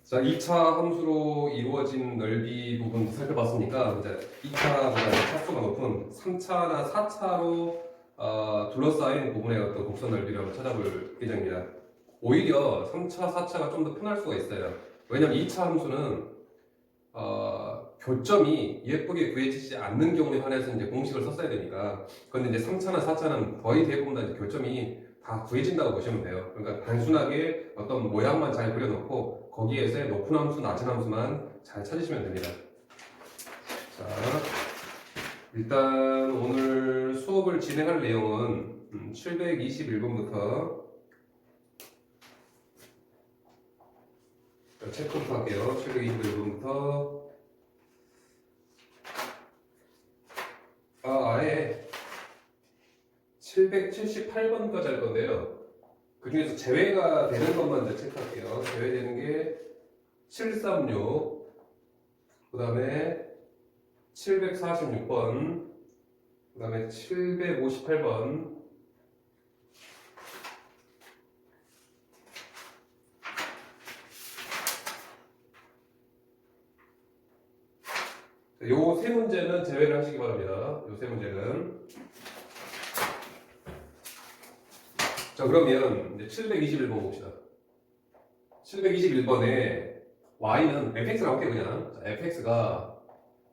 자, 2차 함수로 이루어진 넓이 부분 살펴봤으니까 이제 2차보다 차수가 높은 3차나 4차로 둘러싸인 부분의 어떤 곡선 넓이를 한번 찾아볼 예정입니다. 오히려 3차, 4차가 좀 더 편할 수가 있어요. 왜냐면 2차 함수는 교점이 예쁘게 구해지지 않는 경우에 한해서 이제 공식을 썼어야 되니까. 그런데 이제 3차나 4차는 거의 대부분 다 이제 교점이 다 구해진다고 보시면 돼요. 그러니까 단순하게 어떤 모양만 잘 그려놓고 거기에서 높은 함수, 낮은 함수만 잘 찾으시면 됩니다. 자, 일단 오늘 수업을 진행할 내용은 721번부터 체크부터 할게요. 721번부터 아예 778번까지 할 건데요. 그 중에서 제외가 되는 것만 이제 체크할게요. 제외되는 게 736, 그 다음에 746번, 그 다음에 758번, 요 세 문제는 제외를 하시기 바랍니다. 요 세 문제는. 자, 그러면 이제 721번 봅시다. 721번에 y는 fx라고 할게요, 그냥. 자, fx가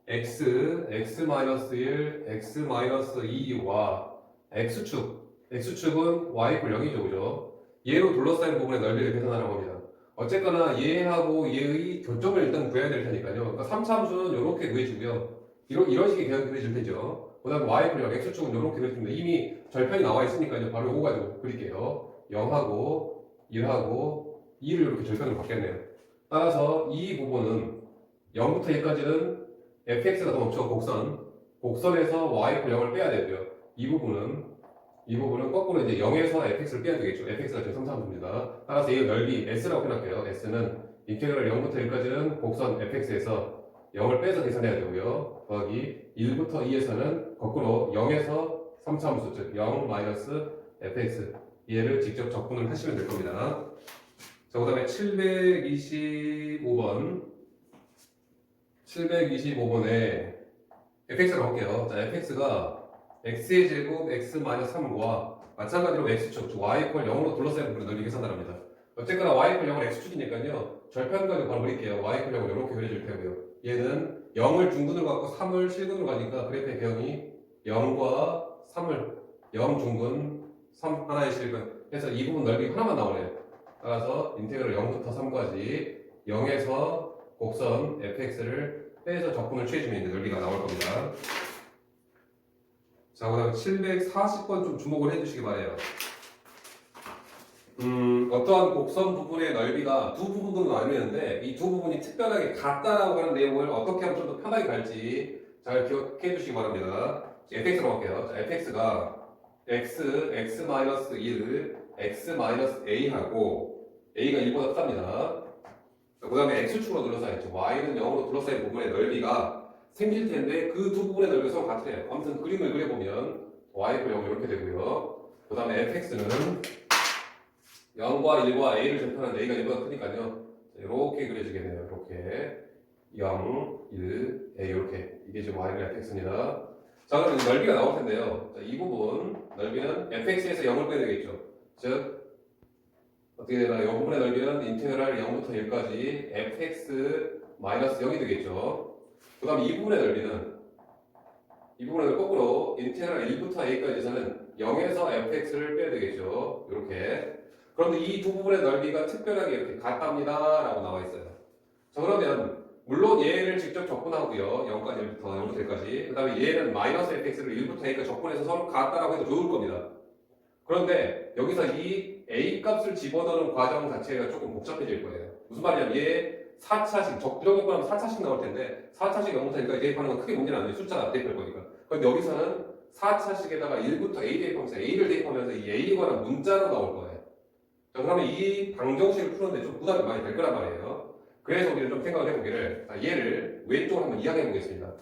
x, x-1, x-2와 x축은 y = 0이죠, 그죠? 얘로 둘러싸인 부분의 넓이를 계산하라고 합니다. 어쨌거나 얘하고 얘의 교점을 일단 구해야 될 테니까요. 그러니까 3차 함수는 이렇게 구해주고요. 이런 식의 그려질 테죠. 그 다음에 y = 0, x축은 이렇게 그려집니다. 이미 절편이 나와 있으니까 바로 요거 가지고 그릴게요. 0하고 1하고 2를 이렇게 절편으로 바뀌었네요. 따라서 이 부분은 0부터 1까지는 fx가 더 높죠. 곡선에서 y = 0을 빼야 되고요. 이 부분은 거꾸로 이제 0에서 fx를 빼야 되겠죠. fx가 지금 3차 함수입니다. 따라서 이 넓이 s라고 표현할게요. s는 인테그랄 0부터 1까지는 곡선 fx에서 0을 빼서 계산해야 되고요. 더하기 1부터 2에서는 거꾸로 0에서 3차 함수, 즉 0 - fx, 얘를 직접 적분을 하시면 될 겁니다. 자, 그 다음에 725번에 fx라고 할게요. 자, fx가 x의 제곱 x - 3과 마찬가지로 x축, 즉 y = 0으로 둘러싸인 부분을 넓이 계산하랍니다. 어쨌거나 y = 0은 x축이니까요. 절편 가지고 바로 그릴게요. y = 0은 이렇게 그려질 테고요. 얘는 0을 중근으로 갖고 3을 실근으로 가니까 그래프의 배경이 0과 3을 0 중근, 3 하나의 실근 해서 이 부분 넓이 하나만 나오네요. 따라서 인테그랄 0부터 3까지 0에서 곡선 fx를 빼서 적분을 취해주면 이제 넓이가 나올 겁니다. 자, 그 다음에 740번 좀 주목을 해주시기 바래요. 어떠한 곡선 부분의 넓이가 두 부분으로 나뉘는데 이 두 부분이 특별하게 같다라고 하는 내용을 어떻게 하면 좀 더 편하게 갈지 잘 기억해 주시기 바랍니다. fx라고 할게요. 자, fx가 x, x-1, x-a하고 a가 1보다 크답니다. 그 다음에 x축으로 둘러싸였죠. y는 0으로 둘러싸인 부분의 넓이가 생길 텐데 그 두 부분의 넓이가 서로 같으래요. 아무튼 그림을 그려보면 y = 0 이렇게 되고요. 그 다음에 fx는 0과 1과 a를 접하는 a가 1보다 크니까요. 이렇게 그려지게 돼요. 이렇게 0, 1, a 이렇게. 이게 지금 y가 fx입니다. 자, 그러면 넓이가 나올 텐데요. 자, 이 부분 넓이는 fx에서 0을 빼야 되겠죠. 즉 어떻게 되나요? 이 부분의 넓이는 인테그랄 0부터 1까지 fx - 0이 되겠죠. 그 다음 이 부분의 넓이는 거꾸로 인테그랄 1부터 a까지에서는 0에서 fx를 빼야 되겠죠. 이렇게. 그런데 이 두 부분의 넓이가 특별하게 이렇게 같답니다 라고 나와 있어요. 자, 그러면 물론 얘를 직접 적분하고요. 0까지 1부터 0부터 1까지. 그 다음에 얘는 마이너스 fx를 1부터 a까지 적분해서 서로 같다라고 해도 좋을 겁니다. 그런데 여기서 이 a 값을 집어넣는 과정 자체가 조금 복잡해질 거예요. 무슨 말이냐면 얘 4차식, 부정적분 하면 4차식 나올 텐데 4차식 0부터 1까지 대입하는 건 크게 문제는 안 돼요. 숫자가 대입할 거니까. 그런데 여기서는 4차식에다가 1부터 a 대입하면서 a를 대입하면서 이 a에 관한 문자로 나올 거예요. 자, 그러면 이 방정식을 푸는데 좀 부담이 많이 될 거란 말이에요. 그래서 우리는 좀 생각을 해보기를 얘를 왼쪽으로 한번 이야기해 보겠습니다.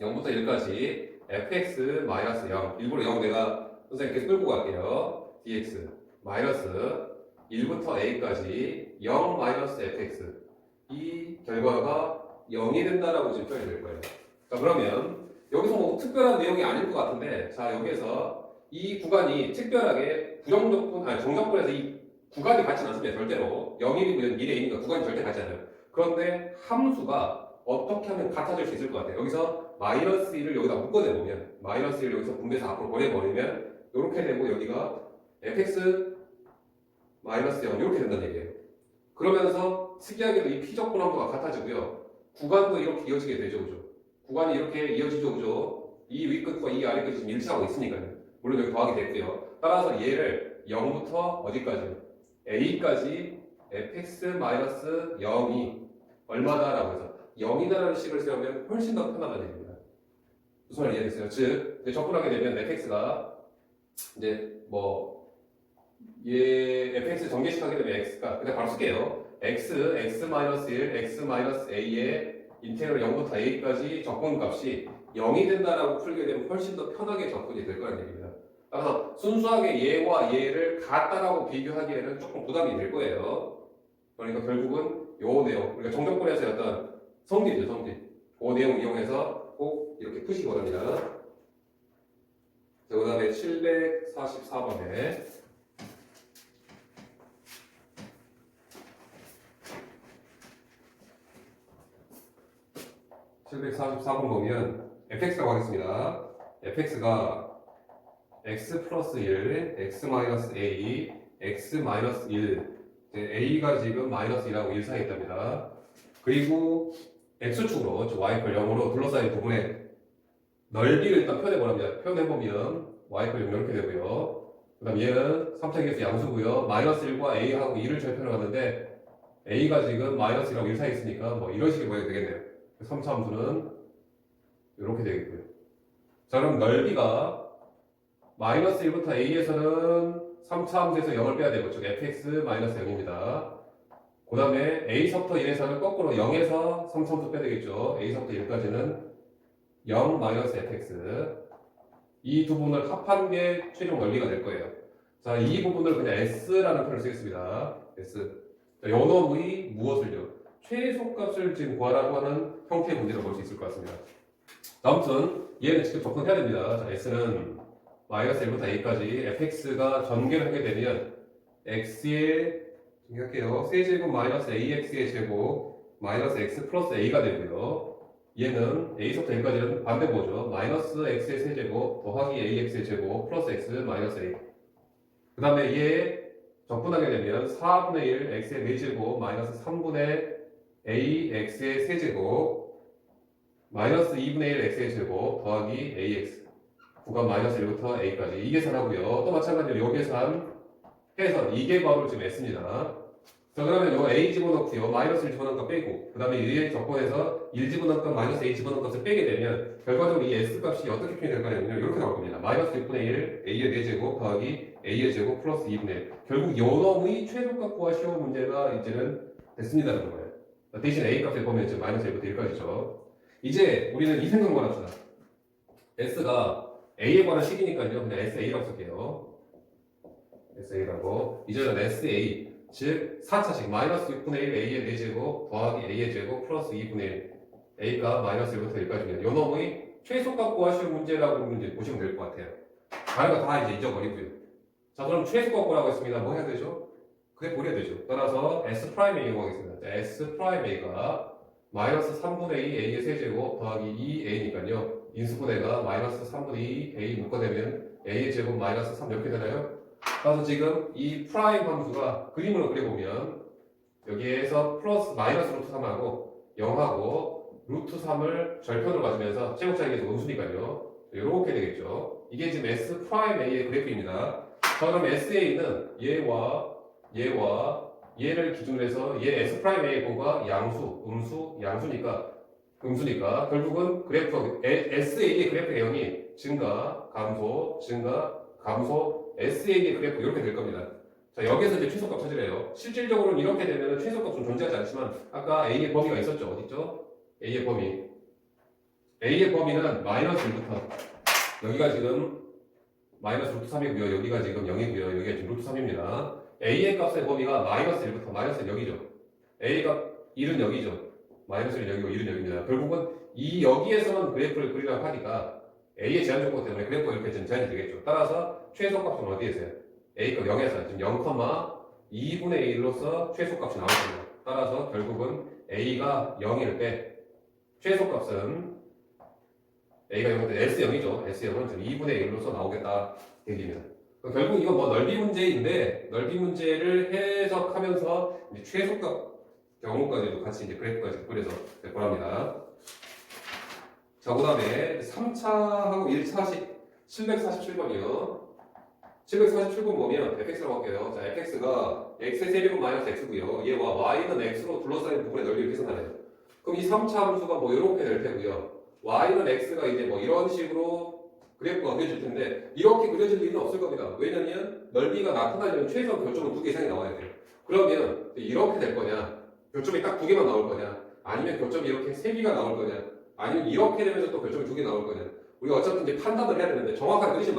0부터 1까지 fx - 0, 일부러 0 내가 선생님께 끌고 갈게요. dx 마이너스 1부터 a까지 0 - fx 이 결과가 0이 된다라고 지금 표현이 될 거예요. 자, 그러면 여기서 뭐 특별한 내용이 아닐 것 같은데, 자, 여기에서 이 구간이 특별하게 부정적분, 아니 정적분에서 이 구간이 같지는 않습니다. 절대로 0일이고 1의 1이니까 구간이 절대 같지 않아요. 그런데 함수가 어떻게 하면 같아질 수 있을 것 같아요. 여기서 마이너스 1을 여기다 묶어내보면, 마이너스 1을 여기서 분배해서 앞으로 보내버리면 이렇게 되고 여기가 fx 마이너스 0 이렇게 된다는 얘기예요. 그러면서 특이하게도 이 피적분 함수가 같아지고요. 구간도 이렇게 이어지게 되죠, 그죠? 구간이 이렇게 이어지죠, 그죠? 이 위끝과 이 아래끝이 지금 일치하고 있으니까요. 물론 여기 더하기 됐고요. 따라서 얘를 0부터 어디까지? a까지 fx-0이 얼마다라고 해서 0이다라는 식을 세우면 훨씬 더 편하다는 얘기입니다. 무슨 말인지 이해됐어요? 즉, 이제 접근하게 되면 fx가 이제 얘 fx 전개식 하게 되면 x가 그냥 바로 쓸게요. x, x-1, x-a의 인테그럴 0부터 a까지 적분값이 0이 된다라고 풀게 되면 훨씬 더 편하게 접근이 될 거라는 얘기입니다. 따라서 순수하게 얘와 얘를 같다라고 비교하기에는 조금 부담이 될 거예요. 그러니까 결국은 요 내용, 우리가 정적분에서의 어떤 성질이죠, 성질. 그 내용 이용해서 꼭 이렇게 푸시기 바랍니다. 자, 그 다음에 744번에 744번 보면 fx라고 하겠습니다. fx가 x 플러스 1, x 마이너스 a, x 마이너스 1, a가 지금 마이너스 1하고 1 사이에 있답니다. 그리고 x축으로, 즉 y클 0으로 둘러싸인 부분의 넓이를 일단 표현해보랍니다. 표현해보면 y클 0 이렇게 되고요. 그 다음 얘는 3차계에서 양수고요. 마이너스 1과 a하고 2를 절편을 하는데 a가 지금 마이너스 1하고 1 사이에 있으니까 뭐 이런 식의 모양이 되겠네요. 3차 함수는 이렇게 되겠고요. 자, 그럼 넓이가 마이너스 1부터 a에서는 3차 함수에서 0을 빼야 되고, 즉 fx-0입니다. 그 다음에 a서부터 1에서는 거꾸로 0에서 3차 함수 빼야 되겠죠. a서부터 1까지는 0-fx. 이 두 부분을 합한 게 최종 넓이가 될 거예요. 자, 이 부분을 그냥 s라는 표현을 쓰겠습니다. s. 자, 요 놈의 무엇을요? 최소값을 지금 구하라고 하는 형태의 문제를 볼 수 있을 것 같습니다. 아무튼 얘는 직접 접근해야 됩니다. 자, s는 마이너스 1부터 a까지 fx가 전개를 하게 되면 x의 정리할게요. 세제곱 마이너스 ax의 제곱 마이너스 x 플러스 a가 되고요. 얘는 a서부터 a까지는 반대보죠. 마이너스 x의 세제곱 더하기 ax의 제곱 플러스 x 마이너스 a. 그 다음에 얘 적분하게 되면 4분의 1 x의 4제곱 마이너스 3분의 a x의 세제곱 마이너스 2분의 1 x의 제곱 더하기 ax 구간 마이너스 1부터 a까지 이 계산하고요. 또 마찬가지로 요 계산 해서 이게 바로 지금 s입니다. 자, 그러면 요 a 집어넣고요. 마이너스 1 집어넣은 값 빼고 그 다음에 얘 적분해서 1 집어넣은 값 마이너스 a 집어넣은 값을 빼게 되면 결과적으로 이 s 값이 어떻게 표현이 될까요? 이렇게 나올 겁니다. 마이너스 6분의 1 a의 4제곱 더하기 a의 제곱 플러스 2분의 1. 결국 요 놈의 최소값 구하시오 문제가 이제는 됐습니다라는 거예요. 대신 a 값을 보면 이제 마이너스 1부터 1까지죠. 이제 우리는 이 생각만 합시다. s가 a에 관한 식이니까요. 그냥 sa라고 쓸게요. sa라고. 이제는 sa, 즉 4차식 마이너스 6분의 1 a의 4제곱 더하기 a의 제곱 플러스 2분의 1 a가 마이너스 1부터 1까지면 요 놈의 최소값 구하시오 문제라고 이제 보시면 될 것 같아요. 다른 거 다 이제 잊어버리고요. 자, 그럼 최소값 구하라고 했습니다. 뭐 해야 되죠? 그게 버려야 되죠. 따라서 s'a라고 하겠습니다. 자, s'a가 마이너스 3분의 2 a의 세제곱 더하기 2a니까요. 인수분해가 마이너스 3분의 2 a 묶어내면 a의 제곱 마이너스 3 이렇게 되나요? 따라서 지금 이 프라임 함수가 그림으로 그려보면 여기에서 플러스 마이너스 루트 3하고 0하고 루트 3을 절편으로 가지면서 제곱차이가 음수니까요. 이렇게 되겠죠. 이게 지금 S 프라임 A의 그래프입니다. 자, 그럼 SA는 얘와 얘를 기준으로 해서 얘 S 프라임 A의 뭐가 양수, 음수니까 결국은 그래프 SA의 그래프 A형이 증가, 감소, SA의 그래프 이렇게 될 겁니다. 자, 여기에서 이제 최소값 찾으래요. 실질적으로는 이렇게 되면 최소값은 존재하지 않지만 아까 A의 범위가 있었죠. 어딨죠? A의 범위는 마이너스 1부터 여기가 지금 마이너스 루트 3이고요. 여기가 지금 0이고요. 여기가 지금 루트 3입니다. A의 값의 범위가 마이너스 1부터 마이너스 1 여기죠. A가 1은 여기죠. 마이너스 1은 여기고 1은 여기입니다. 결국은 이 여기에서만 그래프를 그리려고 하니까 A의 제한 조건 때문에 그래프가 이렇게 좀 제한이 되겠죠. 따라서 최소값은 어디에 있어요? A값 0에서 지금 0,2분의 1로서 최소값이 나올 겁니다. 따라서 결국은 A가 0일 때 최소값은 A가 0일 때 S0이죠. S0은 지금 2분의 1로서 나오겠다 얘기입니다. 결국 이건 뭐 넓이 문제인데 넓이 문제를 해석하면서 이제 최소값 경우까지도 같이 이제 그래프까지 그려서 될 거랍니다. 자, 그 다음에 3차하고 1차식 747번이요. 747번 보면 fx라고 할게요. 자, fx가 x의 세제곱 마이너스 x고요. 얘와 y는 x로 둘러싸인 부분의 넓이를 계산하래요. 그럼 이 3차 함수가 뭐 이렇게 될 테고요. y는 x가 이제 뭐 이런 식으로 그래프가 그려질 텐데 이렇게 그려질 일은 없을 겁니다. 왜냐면 넓이가 나타나려면 최소한 교점은 2개 이상이 나와야 돼요. 그러면 이렇게 될 거냐? 교점이 딱 2개만 나올 거냐? 아니면 교점이 이렇게 3개가 나올 거냐? 아니면 이렇게 되면서 또 교점이 2개 나올 거냐? 우리가 어차피 이제 판단을 해야 되는데 정확하게 그리지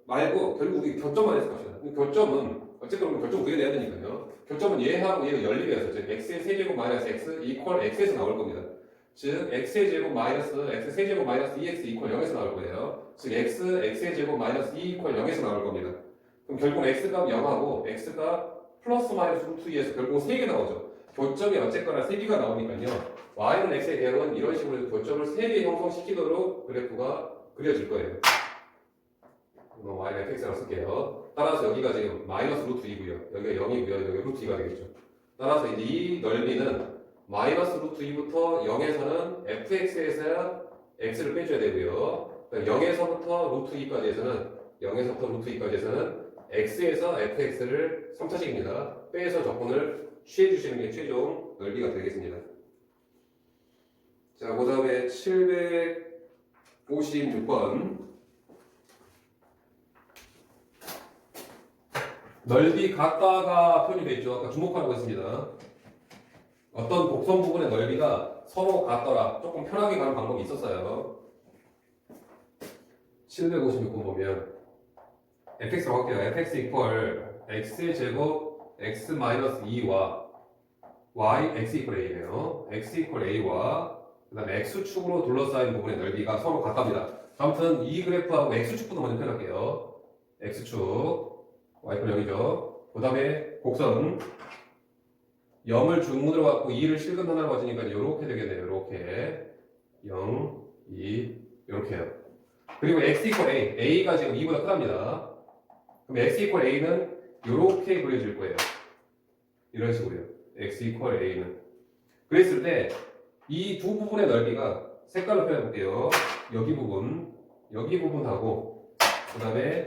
말고 결국 우리 교점만 해서 갑시다. 교점은 어쨌든 우리 교점 구해내야 되니까요. 교점은 얘하고 얘가 연립이어서 즉 x의 세제곱 마이너스 x 이퀄 x에서 나올 겁니다. 즉 x의 제곱 마이너스 x 세제곱 마이너스 2x 이퀄 0에서 나올 거예요. 즉 x의 제곱 마이너스 2 이퀄 0에서 나올 겁니다. 그럼 결국 x값 0하고 x가 플러스 마이너스 루트 2에서 결국 3개 나오죠. 교점이 어쨌거나 3개가 나오니까요. y는 x의 대응은 이런 식으로 교점을 3개 형성시키도록 그래프가 그려질 거예요. y는 fx라고 쓸게요. 따라서 여기가 지금 마이너스 루트 2고요. 여기가 0이고요. 여기가 루트 2가 되겠죠. 따라서 이제 이 넓이는 마이너스 루트 2부터 0에서는 fx에서 x를 빼줘야 되고요. 0에서부터 루트 2까지에서는 x에서 fx를 3차식입니다. 빼서 적분을 취해주시는 게 최종 넓이가 되겠습니다. 자, 그 다음에 756번. 넓이 같다가 표현이 되어 있죠. 아까 주목하라고 했습니다. 어떤 곡선 부분의 넓이가 서로 같더라. 조금 편하게 가는 방법이 있었어요. 756번 보면 fx라고 할게요. fx 이퀄 x의 제곱 x 마이너스 2와 y x 이퀄 a네요. x 이퀄 a와 그 다음에 x축으로 둘러싸인 부분의 넓이가 서로 같답니다. 아무튼 이 그래프하고 x축부터 먼저 표현할게요. x축 y는 0이죠. 그 다음에 곡선 0을 중문으로 갖고 2를 실근 하나로 가지니까 이렇게 되겠네요. 이렇게 0, 2 이렇게요. 그리고 x 이퀄 a, a가 지금 2보다 크답니다. 그럼 x 이퀄 a는 이렇게 그려질 거예요. 이런 식으로요. x 이퀄 a는 그랬을 때 이 두 부분의 넓이가 색깔로 표현해 볼게요. 여기 부분하고 그 다음에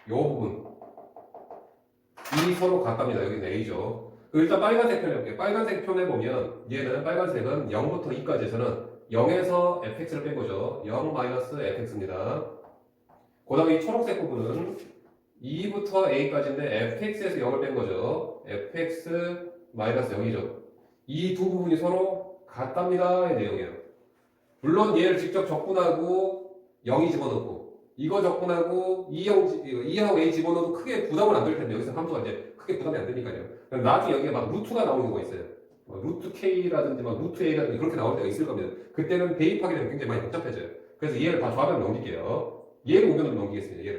이 부분 이 서로 같답니다. 여기는 a죠. 일단 빨간색 표현해볼게요. 빨간색 표현해보면 얘는 빨간색은 0부터 2까지에서는 0에서 fx를 뺀 거죠. 0-fx입니다. 그 다음에 이 초록색 부분은 2부터 a까지인데 fx에서 0을 뺀 거죠. fx-0이죠. 이 두 부분이 서로 같답니다의 내용이에요. 물론 얘를 직접 적분하고 0이 집어넣고 이거 적분하고 2하고 a 집어넣어도 크게 부담은 안 될 텐데 여기서 함수가 이제 크게 부담이 안 되니까요. 나중에 여기에 막 루트가 나오는 경우가 있어요. 루트 k라든지 막 루트 a라든지 그렇게 나올 때가 있을 겁니다. 그때는 대입하게 되면 굉장히 많이 복잡해져요. 그래서 얘를 다 좌변으로 넘길게요. 얘를 우변으로 넘기겠습니다.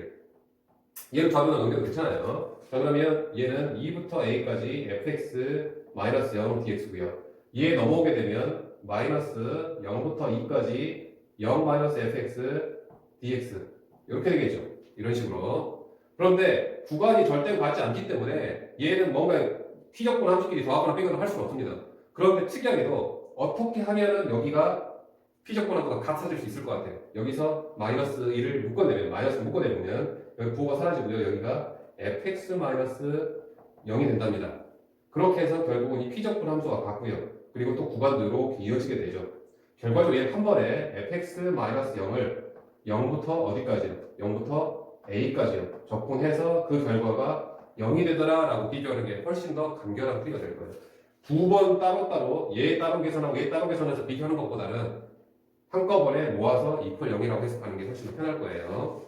얘를 좌변으로 넘겨도 괜찮아요. 자, 그러면 얘는 2부터 a까지 fx-0 dx고요. 얘 넘어오게 되면 마이너스 0부터 2까지 0-fx dx 이렇게 되겠죠. 이런 식으로. 그런데 구간이 절대 같지 않기 때문에 얘는 뭔가 피적분 함수끼리 더하거나 빼거나 할 수는 없습니다. 그런데 특이하게도 어떻게 하면은 여기가 피적분 함수가 같아질 수 있을 것 같아요. 여기서 마이너스 1을 묶어내면 여기 부호가 사라지고요. 여기가 fx-0이 된답니다. 그렇게 해서 결국은 이 피적분 함수가 같고요. 그리고 또 구간도 이렇게 이어지게 되죠. 결과적으로 얘는 한 번에 fx-0을 0부터 어디까지요? 0부터 a까지요. 적분해서 그 결과가 0이 되더라 라고 비교하는 게 훨씬 더 간결한 풀이가 될 거예요. 두 번 따로따로 얘 따로 계산하고 얘 따로 계산해서 비교하는 것보다는 한꺼번에 모아서 이퀄 0이라고 해석하는 게 훨씬 더 편할 거예요.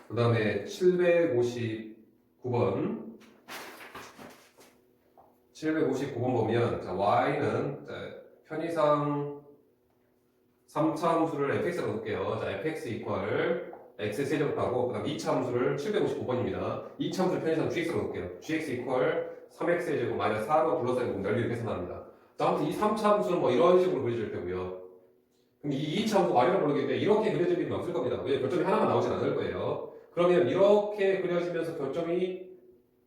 그 다음에 759번 759번 보면 자, y는 자, 편의상 3차 함수를 fx로 놓을게요. 자, fx 이퀄 x 세제곱하고 그다음 2차 함수를 759번입니다. 2차 함수를 편의상 gx로 놓을게요. gx 이퀄 3x 세제곱 마이너스 4로 둘러싸인 넓이를 계산합니다. 자, 아무튼 이 3차 함수는 뭐 이런 식으로 그려질 테고요. 그럼 이 2차 함수 y라고 부르겠는데 이렇게 그려질 일은 없을 겁니다. 왜? 교점이 하나만 나오진 않을 거예요. 그러면 이렇게 그려지면서 교점이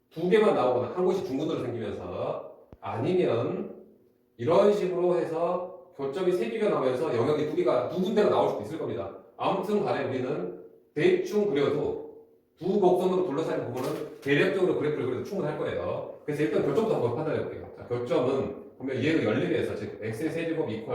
두 개만 나오거나 한 곳이 중근으로 생기면서 아니면 이런 식으로 해서 교점이 세 개가 나오면서 영역이 두 개가 두 군데가 나올 수도 있을 겁니다. 아무튼 간에 우리는 대충 그려도 두 곡선으로 둘러싸인 부분은 대략적으로 그래프를 그려도 충분할 거예요. 그래서 일단 교점부터 한번 판단해 볼게요. 자, 교점은 보면 얘의 연립에서 즉 x의 세제곱 이퀄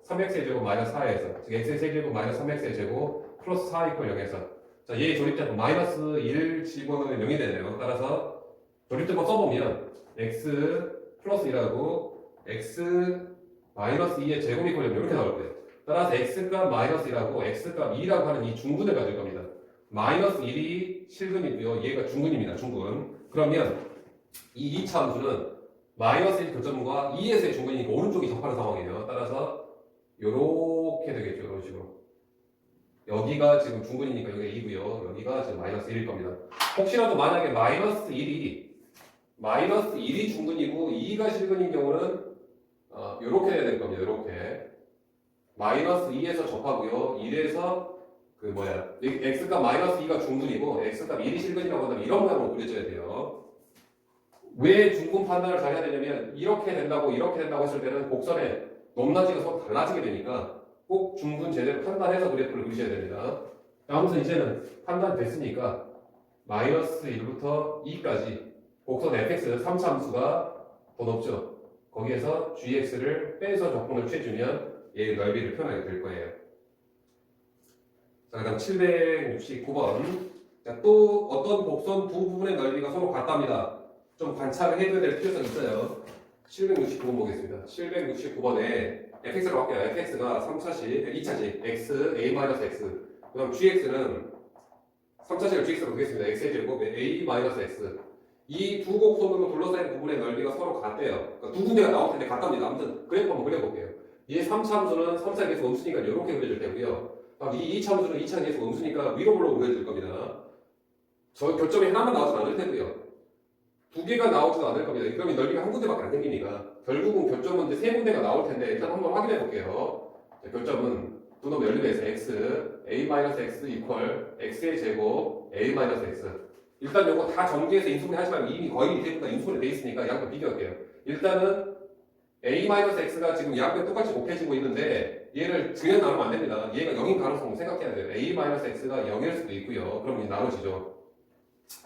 3x의 제곱 마이너스 4에서 즉 x의 세제곱 마이너스 3x의 제곱 플러스 4 이퀄 0에서 자, 얘의 조립자는 마이너스 1 집어넣으면 0이 되네요. 따라서 조립제법 써보면 x 플러스 1하고 x 마이너스 2의 제곱 이퀄 0 이렇게 나올 거예요. 따라서 x값 마이너스 1하고 x값 2라고 하는 이 중근을 가질 겁니다. 마이너스 1이 실근이고요. 얘가 중근입니다. 중근. 그러면 이 2차 함수는 마이너스 1 교점과 2에서의 중근이니까 오른쪽이 접하는 상황이에요. 따라서 요렇게 되겠죠. 이런 식으로. 여기가 지금 중근이니까 여기가 2고요. 여기가 지금 마이너스 1일 겁니다. 혹시라도 만약에 마이너스 1이 중근이고 2가 실근인 경우는 이렇게 해야 될 겁니다. 이렇게 마이너스 2에서 접하고요. 1에서 x값 마이너스 2가 중근이고 x값 1이 실근이라고 한다면 이런 모양으로 그려져야 돼요. 왜 중근 판단을 잘 해야 되냐면 이렇게 된다고 했을 때는 곡선의 높낮이가 서로 달라지게 되니까 꼭 중근 제대로 판단해서 그래프를 그리셔야 됩니다. 아무튼 이제는 판단 됐으니까 마이너스 1부터 2까지 곡선 fx 3차 함수가 더 높죠. 거기에서 gx를 빼서 적분을 취해주면 얘의 넓이를 표현하게 될 거예요. 자, 그다음 769번. 자, 또 어떤 곡선 두 부분의 넓이가 서로 같답니다. 좀 관찰을 해둬야 될 필요성이 있어요. 769번 보겠습니다. 769번에 fx로 할게요. fx가 3차식, 2차식 x, a-x. 그다음 gx는 3차식을 gx로 보겠습니다. x의 제곱 a-x. 이 두 곡선으로 둘러싸인 부분의 넓이가 서로 같대요. 그러니까 두 군데가 나올 텐데 같답니다. 아무튼 그래프 한번 그려볼게요. 이 3차 함수는 3차 계속 음수니까 이렇게 그려질 테고요. 이 2차 함수는 2차 계속 음수니까 위로 볼로 그려질 겁니다. 저 교점이 하나만 나오진 않을 테고요. 두 개가 나오지도 않을 겁니다. 그러면 넓이가 한 군데밖에 안 생기니까 결국은 교점은 이제 세 군데가 나올 텐데 일단 한번 확인해 볼게요. 자, 교점은 두 놈 연립에서 x, a-x 이퀄 x의 제곱 a-x. 일단 요거 다 전개해서 인수분해 하지 말고 이미 거의 이제부터 인수분해 돼 있으니까 양변 비교할게요. 일단은 a-x가 지금 양변 똑같이 곱해지고 있는데 얘를 그냥 나누면 안 됩니다. 얘가 0인 가능성을 생각해야 돼요. a-x가 0일 수도 있고요. 그럼 이제 나눠지죠.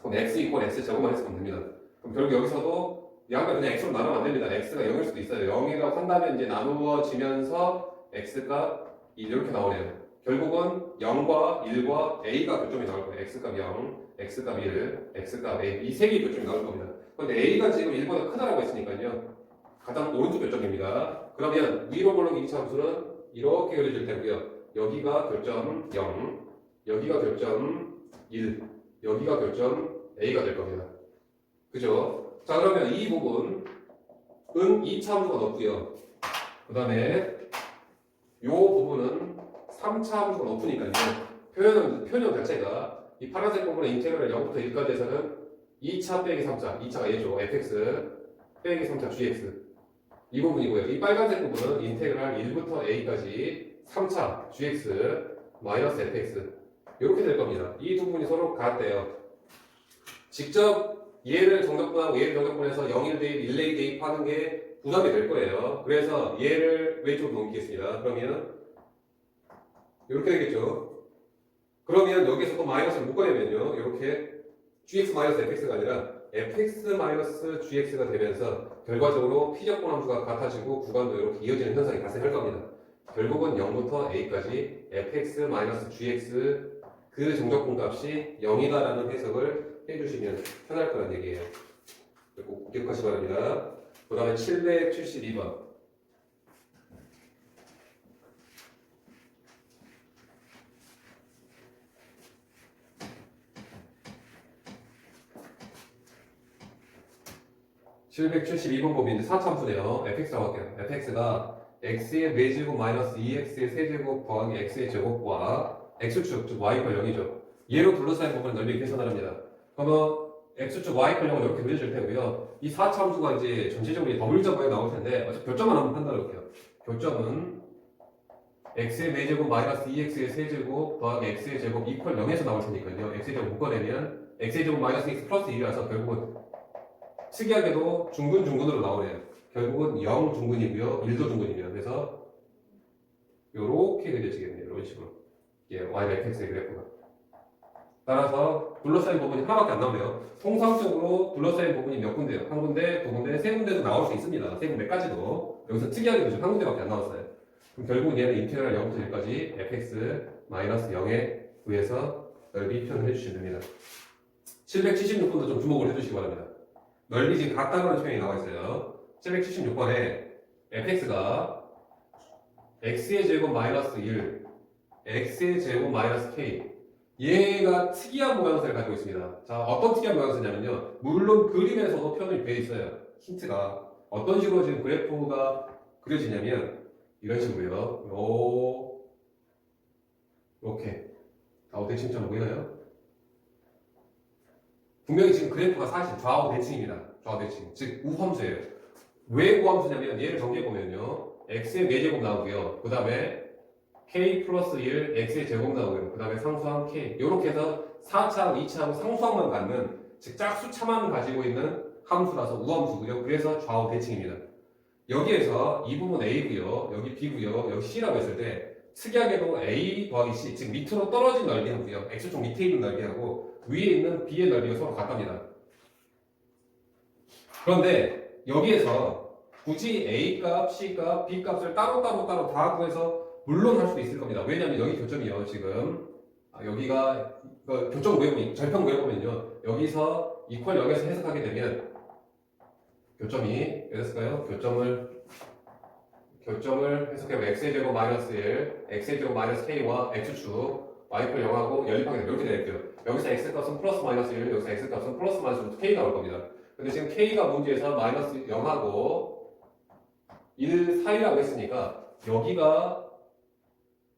그럼 x 이퀄 x 제곱만 해서 보면 됩니다. 그럼 결국 여기서도 양변 그냥 x로 나누면 안 됩니다. x가 0일 수도 있어요. 0이라고 한다면 이제 나누어지면서 x가 이렇게 나오네요. 결국은 0과 1과 a가 교점이 나올 거예요. x값 0, x값 1, x값 a 이 세 개의 교점이 나올 겁니다. 그런데 a가 지금 1보다 크다라고 했으니까요. 가장 오른쪽 교점입니다. 그러면 위로 볼록 2차 함수는 이렇게 그려질 테고요. 여기가 교점 0, 여기가 교점 1, 여기가 교점 a가 될 겁니다. 그죠? 자, 그러면 이 부분은 2차 함수가 높고요. 그 다음에 이 부분은 3차 함수가 높으니까요. 표현 자체가 이 파란색 부분의 인테그랄 0부터 1까지 해서는 2차 빼기 3차, 2차가 얘죠. fx 빼기 3차 gx 이 부분이고요. 이 빨간색 부분은 인테그랄 1부터 a까지 3차 gx 마이너스 fx 이렇게 될 겁니다. 이 두 부분이 서로 같대요. 직접 얘를 정적분하고 얘를 정적분해서 0, 1 대입, 1, 1 대입하는 게 부담이 될 거예요. 그래서 얘를 왼쪽으로 넘기겠습니다. 그러면 이렇게 되겠죠. 그러면 여기서 또 마이너스를 묶어내면요. 이렇게 gx-fx가 아니라 fx-gx가 되면서 결과적으로 피적분 함수가 같아지고 구간도 이렇게 이어지는 현상이 발생할 겁니다. 결국은 0부터 a까지 fx-gx 그 정적분 값이 0이다라는 해석을 해주시면 편할 거란 얘기예요. 꼭 기억하시기 바랍니다. 그 다음에 772번. 772번 법이 이제 4참수네요. fx라고 할게요. fx가 x의 4제곱 마이너스 2x의 세제곱 더하기 x의 제곱과 x축, 즉 y가 0이죠. 얘로 둘러싸인 부분을 넓이 계산하랍니다. 그러면 x축 y가 0을 이렇게 그려줄 테고요. 이 4참수가 이제 전체적으로 더블점 모양이 나올 텐데 어차피 교점만 한번 판단해 볼게요. 교점은 x의 4제곱 마이너스 2x의 세제곱 더하기 x의 제곱 이퀄 0에서 나올 테니까요. x의 제곱 묶어내면 x의 제곱 마이너스 x 플러스 1이라서 결국은 특이하게도 중근으로 나오네요. 결국은 0 중근이고요. 1도 중근이에요. 그래서 요렇게 그려지겠네요. 이런 식으로. 예, y fx의 그래프가. 따라서 둘러싸인 부분이 하나밖에 안 나오네요. 통상적으로 둘러싸인 부분이 몇 군데요? 한 군데, 두 군데, 세 군데도 나올 수 있습니다. 세 군데까지도. 여기서 특이하게도 지금 한 군데밖에 안 나왔어요. 그럼 결국은 얘는 인테그랄 0부터 1까지 fx 마이너스 0에 의해서 넓이 표현을 해주시면 됩니다. 776번도 좀 주목을 해주시기 바랍니다. 넓이 지금 같다는 표현이 나와 있어요. 776번에 fx가 x의 제곱 마이너스 1, x의 제곱 마이너스 k. 얘가 특이한 모양새를 가지고 있습니다. 자, 어떤 특이한 모양새냐면요. 물론 그림에서도 표현이 되어 있어요. 힌트가. 어떤 식으로 지금 그래프가 그려지냐면 이런 식으로요. 이렇게. 좌우 대칭처럼 보이나요? 분명히 지금 그래프가 사실 좌우 대칭입니다. 좌우 대칭. 즉 우함수예요. 왜 우함수냐면 얘를 정리해보면요. x의 4제곱 나오고요. 그 다음에 k 플러스 1 x의 제곱 나오고요. 그 다음에 상수항 k. 이렇게 해서 4차항, 2차항 상수항만 갖는 즉 짝수차만 가지고 있는 함수라서 우함수고요. 그래서 좌우 대칭입니다. 여기에서 이 부분 a고요. 여기 b고요. 여기 c라고 했을 때 특이하게도 a 더하기 c 즉 밑으로 떨어진 넓이하고요. x쪽 밑에 있는 넓이하고 위에 있는 b의 넓이가 서로 같답니다. 그런데 여기에서 굳이 a 값, c 값, b 값을 따로 다 구해서 물론 할 수도 있을 겁니다. 왜냐하면 여기 교점이요. 지금 여기가 교점 구해보면 절편 구해보면요. 여기서 이퀄 0에서 해석하게 되면 교점이 어땠을까요? 교점을 해석해보면 x의 제곱 마이너스 1, x의 제곱 마이너스 k와 x축 y퀄 0하고 연립하게 되면 이렇게 되겠고요. 여기서 x값은 플러스 마이너스 1, 여기서 x값은 플러스 마이너스 k가 나올 겁니다. 근데 지금 k가 문제에서 마이너스 0하고 1 사이라고 했으니까 여기가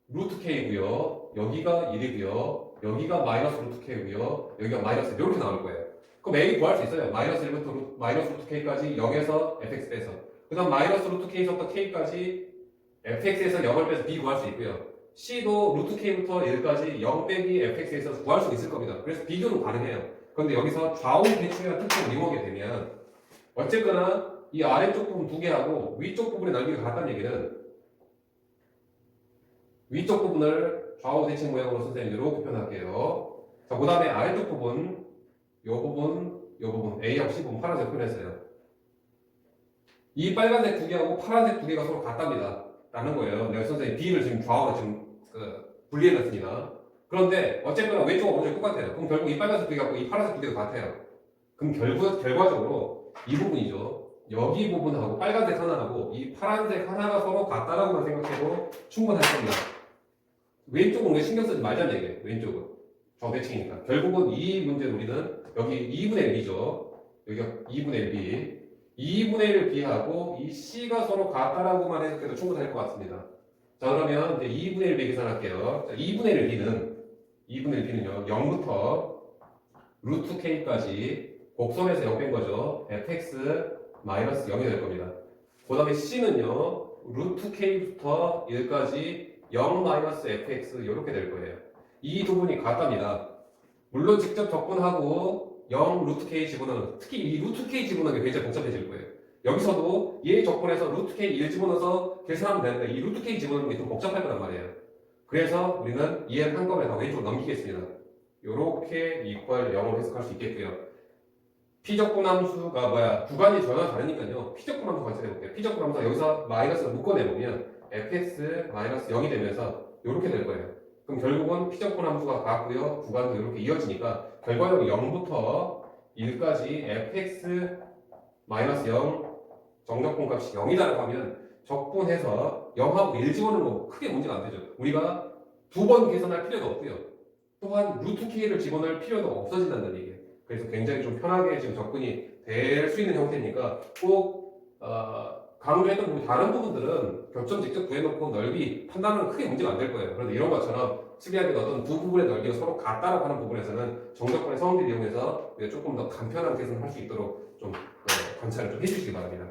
루트 k고요. 여기가 1이고요. 여기가 마이너스 루트 k고요. 여기가 마이너스 이렇게 나올 거예요. 그럼 a 구할 수 있어요. 마이너스 1부터 마이너스 루트 k까지 0에서 fx 빼서 그 다음 마이너스 루트 k서부터 k까지 fx에서 0을 빼서 b 구할 수 있고요. c도 루트 k부터 1까지 0 빼기 fx에서 구할 수 있을 겁니다. 그래서 비교는 가능해요. 그런데 여기서 좌우 대칭이라는 특징을 이용하게 되면 어쨌거나 이 아래쪽 부분 두 개하고 위쪽 부분의 넓이가 같다는 얘기는 위쪽 부분을 좌우 대칭 모양으로 선생님이 이렇게 표현할게요. 자, 그 다음에 아래쪽 부분, 요 부분, A하고 C 부분 파란색 표현했어요. 이 빨간색 두 개하고 파란색 두 개가 서로 같답니다. 라는 거예요. 내가 선생님 B를 지금 좌우로 지금 분리해놨습니다. 그런데 어쨌거나 왼쪽과 오른쪽이 똑같아요. 그럼 결국 이 빨간색 두 개하고 이 파란색 두 개가 같아요. 그럼 결과적으로 이 부분이죠. 여기 부분하고 빨간색 하나하고 이 파란색 하나가 서로 같다라고만 생각해도 충분할 겁니다. 왼쪽은 우리가 신경 쓰지 말자는 얘기예요. 왼쪽은 좌우대칭이니까. 결국은 이 문제 우리는 여기 2분의 1이죠. 여기가 2분의 1b 2분의 1 b하고 이 c가 서로 같다라고만 해석해도 충분할 것 같습니다. 자, 그러면 이제 2분의 1b 계산할게요. 자, 2분의 1b는요 0부터 루트 k까지 곡선에서 0 뺀 거죠. fx 마이너스 0이 될 겁니다. 그 다음에 c는요 루트 k부터 1까지 0 마이너스 fx 이렇게 될 거예요. 이 두 분이 같답니다. 물론 직접 적분하고 0 루트 k 집어넣는 특히 이 루트 k 집어넣는 게 굉장히 복잡해질 거예요. 여기서도 얘 적분해서 루트 k 1 집어넣어서 계산하면 되는데 이 루트 k 집어넣는 게 좀 복잡할 거란 말이에요. 그래서 우리는 얘를 한꺼번에 다 왼쪽으로 넘기겠습니다. 요렇게 이퀄 0으로 해석할 수 있겠고요. 피적분함수가 구간이 전혀 다르니까요. 피적분함수 관찰해볼게요. 피적분함수가 여기서 마이너스를 묶어내보면 fx 마이너스 0이 되면서 이렇게 될 거예요. 그럼 결국은 피적분함수가 같고요. 구간도 이렇게 이어지니까 결과적으로 0부터 1까지 fx 마이너스 0 정적분 값이 0이다라고 하면 적분해서 0하고 1 집어넣는 거 크게 문제가 안 되죠. 우리가 두 번 계산할 필요도 없고요. 또한 루트 k를 집어넣을 필요도 없어진다는 얘기예요. 그래서 굉장히 좀 편하게 지금 접근이 될 수 있는 형태니까 꼭 강조했던 부분 다른 부분들은 교점 직접 구해놓고 넓이 판단은 크게 문제가 안 될 거예요. 그런데 이런 것처럼 특이하게 어떤 두 부분의 넓이가 서로 같다라고 하는 부분에서는 정적분의 성질을 이용해서 조금 더 간편한 계산을 할 수 있도록 좀 관찰을 좀 해주시기 바랍니다.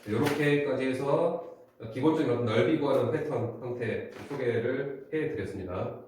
이렇게까지 해서 기본적인 어떤 넓이 구하는 패턴 형태 소개를 해드렸습니다.